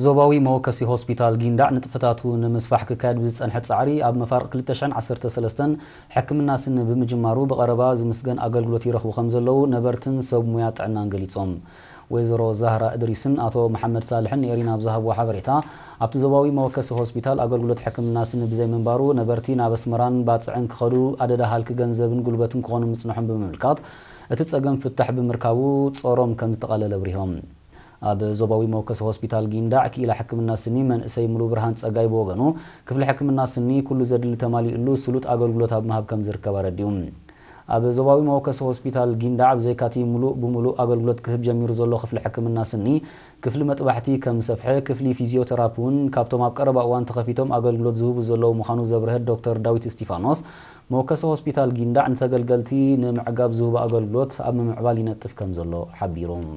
ዞባዊ መወከሲ ሆስፒታል ጊንዳዕ ንጥፈታቱ ንምስፋሕ ክካድ ብዝጸንሐ ጻዕሪ ኣብ መፋርቕ 2013 ሕክምና ስኒ ብምጅማሩ በቐረባ ዝምስገን ኣገልግሎት ይረኽቡ ከም ዘለዉ ነበርትን ሰብ ሙያ ጥዕናን ገሊጾም ወይዘሮ ዛህራ እድሪስን አቶ መሐመድ ሳልሕን የሪና ብዛሃብዋ ሓበሬታ ኣብቲ ዞባዊ መወከሲ ሆስፒታል ኣገልግሎት ሕክምና ስኒ ብዘይ መንባሩ ነበርቲ ናብ ኣስመራን ባጽዕን ክኸዱ ኣደዳ ሃልኪ ገንዘብን ጉልበትን ክኾኑ ምጽንሖም ብምምልካት እቲ ጸገም ፍታሕ ብምርካቡ ጾሮም ከም ዝተቐለለ ብሪሆም ኣብ ዞባዊ መወከሲ ሆስፒታል ጊንዳዕ ክኢላ ሕክምና ስኒ መንእሰይ ሙሉ ብርሃን ጸጋይ በወገኑ ክፍሊ ሕክምና ስኒ ኩሉ ዘድሊ ተማሊኡሉ ስሉጥ ኣገልግሎት ኣብ መሃብ ከም ዝርከብ ኣረዲዩ ኣብ ዞባዊ መወከሲ ሆስፒታል ጊንዳዕ ብዘይካቲ ሙሉእ ብሙሉእ ኣገልግሎት ክህብ ጀሚሩ ዘሎ ክፍሊ ሕክምና ስኒ ክፍሊ መጥባሕቲ ከም ሰፍሐ ክፍሊ ፊዚዮቴራፒ እውን ካብቶም ኣብ ቀረባ እዋን ተኸፊቶም ኣገልግሎት ዝህቡ ዘለዉ ምዃኑ ዘብርህድ ዶክተር ዳዊት እስጢፋኖስ መወከሲ ሆስፒታል ጊንዳዕ ንተገልገልቲ ንምዕጋብ ዝህቡ ኣገልግሎት ኣብ ምምዕባል ይነጥፍ ከም ዘሎ ሓቢሮም